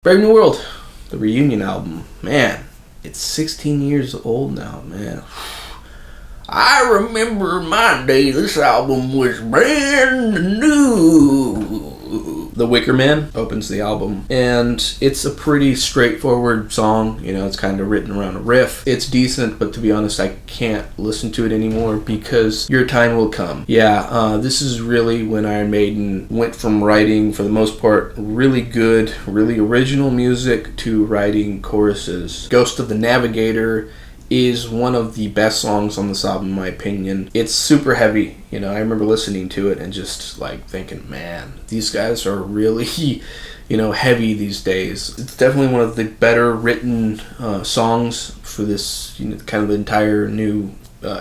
Brave New World, the reunion album. Man, it's 16 years old now, man. I remember my day, this album was brand new. The Wicker Man opens the album, and it's a pretty straightforward song. You know, it's kind of written around a riff. It's decent, but to be honest, I can't listen to it anymore because Your Time Will Come. Yeah, this is really when Iron Maiden went from writing, for the most part, really good, really original music to writing choruses. Ghost of the Navigator is one of the best songs on this album in my opinion. It's super heavy, you know. I remember listening to it and just like thinking, man, these guys are really, you know, heavy these days. It's definitely one of the better written songs for this, you know, kind of entire new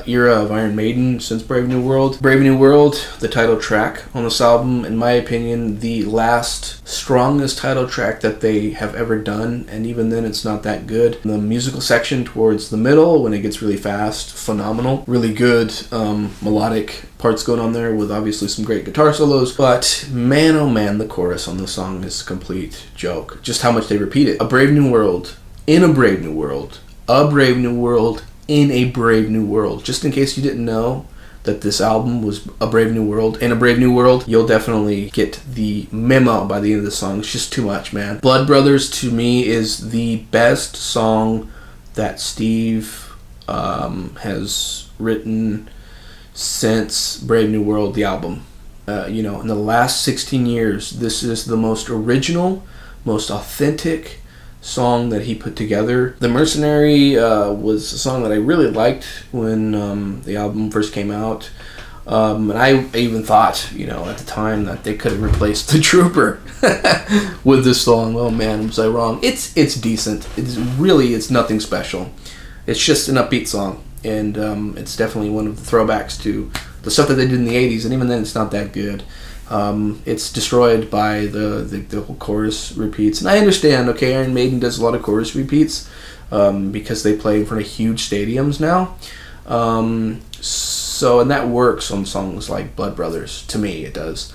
era of Iron Maiden since Brave New World. Brave New World, the title track on this album, in my opinion, the last strongest title track that they have ever done, and even then it's not that good. The musical section towards the middle, when it gets really fast, phenomenal. Really good melodic parts going on there with obviously some great guitar solos, but man oh man, the chorus on the song is a complete joke. Just how much they repeat it. A Brave New World, in a Brave New World, a Brave New World, in a Brave New World. Just in case you didn't know that this album was A Brave New World, in a Brave New World, you'll definitely get the memo by the end of the song. It's just too much, man. Blood Brothers, to me, is the best song that Steve has written since Brave New World, the album. You know, in the last 16 years, this is the most original, most authentic song that he put together. The Mercenary was a song that I really liked when the album first came out. And I even thought, you know, at the time that they could have replaced The Trooper with this song. Oh man, was I wrong? It's decent. It's nothing special. It's just an upbeat song. And it's definitely one of the throwbacks to the stuff that they did in the 80s. And even then, it's not that good. It's destroyed by the whole chorus repeats. And I understand, okay, Iron Maiden does a lot of chorus repeats because they play in front of huge stadiums now. So, and that works on songs like Blood Brothers. To me, it does.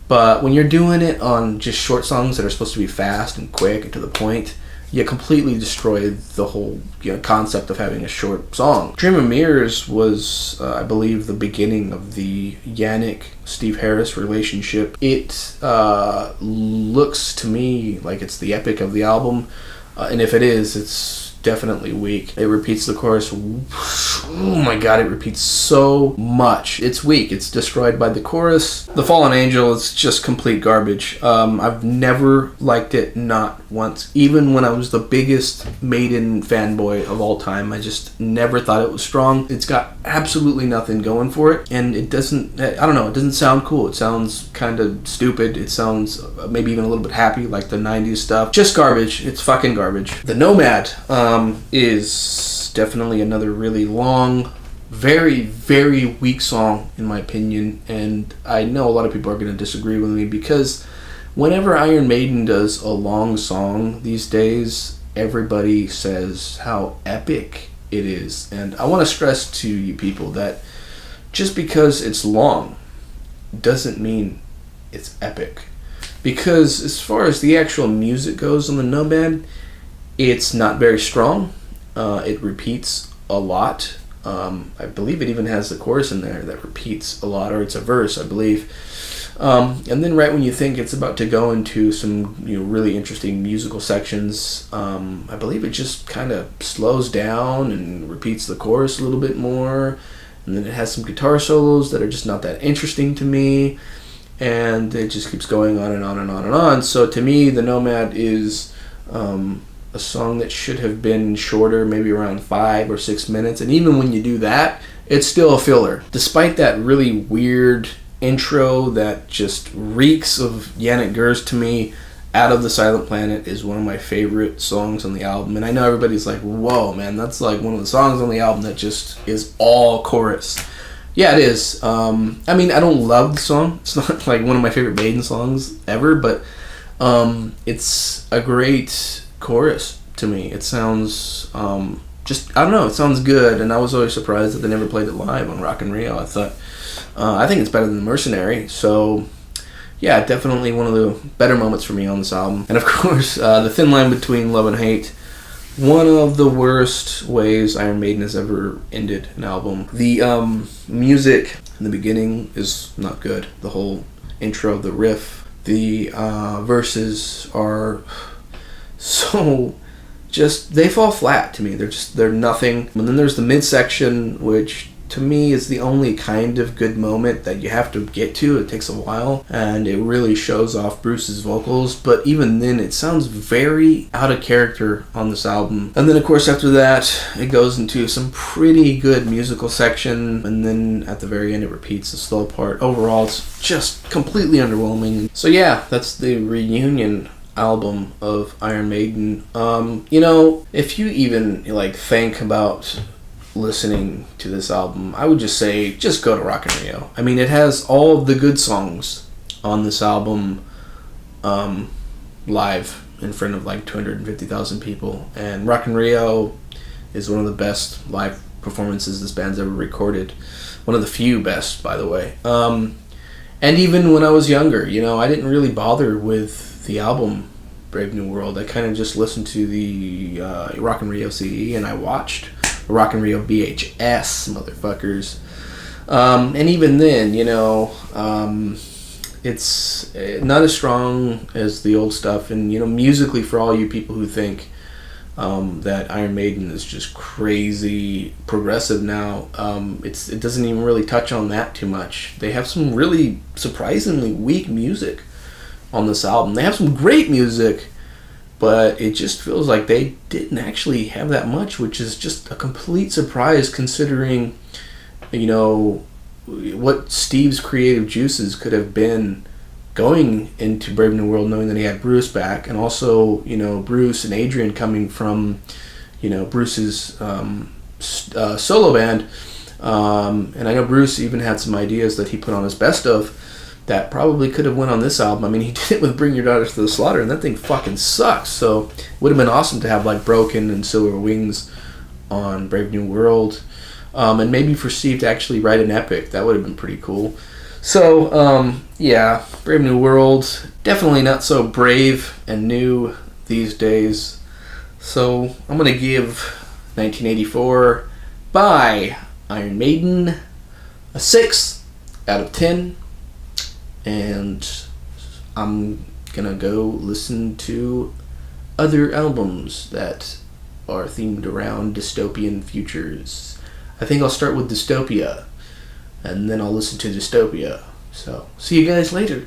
But when you're doing it on just short songs that are supposed to be fast and quick and to the point, you completely destroy the whole, you know, concept of having a short song. Dream of Mirrors was, I believe, the beginning of the Yannick-Steve Harris relationship. It looks to me like it's the epic of the album, and if it is, it's definitely weak. It repeats the chorus. Oh my god, it repeats so much. It's weak. It's destroyed by the chorus. The Fallen Angel is just complete garbage. I've never liked it, not once. Even when I was the biggest Maiden fanboy of all time, I just never thought it was strong. It's got absolutely nothing going for it, and it doesn't, I don't know, it doesn't sound cool. It sounds kind of stupid. It sounds maybe even a little bit happy, like the 90s stuff. Just garbage. It's fucking garbage. The Nomad is definitely another really long, very, very weak song in my opinion, and I know a lot of people are going to disagree with me because whenever Iron Maiden does a long song these days, everybody says how epic it is. And I want to stress to you people that just because it's long doesn't mean it's epic. Because as far as the actual music goes on the Nomad, it's not very strong. It repeats a lot. I believe it even has the chorus in there that repeats a lot, or it's a verse, I believe. And then right when you think it's about to go into some, you know, really interesting musical sections, I believe it just kind of slows down and repeats the chorus a little bit more. And then it has some guitar solos that are just not that interesting to me. And it just keeps going on and on and on and on. So to me, the Nomad is a song that should have been shorter, maybe around 5 or 6 minutes. And even when you do that, it's still a filler. Despite that really weird intro that just reeks of Yannick Gers to me, Out of the Silent Planet is one of my favorite songs on the album. And I know everybody's like, whoa, man, that's like one of the songs on the album that just is all chorus. Yeah, it is. I mean, I don't love the song. It's not like one of my favorite Maiden songs ever, but it's a great chorus to me. It sounds just, I don't know, it sounds good, and I was always surprised that they never played it live on Rock in Rio. I think it's better than the Mercenary. So yeah, definitely one of the better moments for me on this album. And of course, the thin line between love and hate. One of the worst ways Iron Maiden has ever ended an album. The music in the beginning is not good. The whole intro, the riff, the verses are so just, they fall flat to me. They're nothing. And then there's the midsection, which to me is the only kind of good moment that you have to get to. It takes a while, and it really shows off Bruce's vocals, but even then it sounds very out of character on this album. And then of course after that it goes into some pretty good musical section, and then at the very end it repeats the slow part. Overall it's just completely underwhelming. So yeah, that's the reunion album of Iron Maiden. If you even think about listening to this album, I would just say just go to Rock in Rio. I mean, it has all of the good songs on this album live in front of 250,000 people, and Rock in Rio is one of the best live performances this band's ever recorded. One of the few best, by the way. And even when I was younger, I didn't really bother with the album Brave New World. I kind of just listened to the Rock in Rio CD, and I watched Rock in Rio VHS, motherfuckers. And even then, it's not as strong as the old stuff. And, musically, for all you people who think that Iron Maiden is just crazy progressive now, it doesn't even really touch on that too much. They have some really surprisingly weak music on this album. They have some great music, but it just feels like they didn't actually have that much, which is just a complete surprise considering, what Steve's creative juices could have been going into Brave New World, knowing that he had Bruce back, and also, Bruce and Adrian coming from, Bruce's solo band. And I know Bruce even had some ideas that he put on his best of that probably could have went on this album. I mean, he did it with Bring Your Daughters to the Slaughter, and that thing fucking sucks. So it would have been awesome to have Broken and Silver Wings on Brave New World, and maybe for Steve to actually write an epic. That would have been pretty cool. So yeah, Brave New World, definitely not so brave and new these days. So I'm gonna give 1984 by Iron Maiden a 6 out of 10. And I'm gonna go listen to other albums that are themed around dystopian futures. I think I'll start with Dystopia, and then I'll listen to Dystopia. So, see you guys later.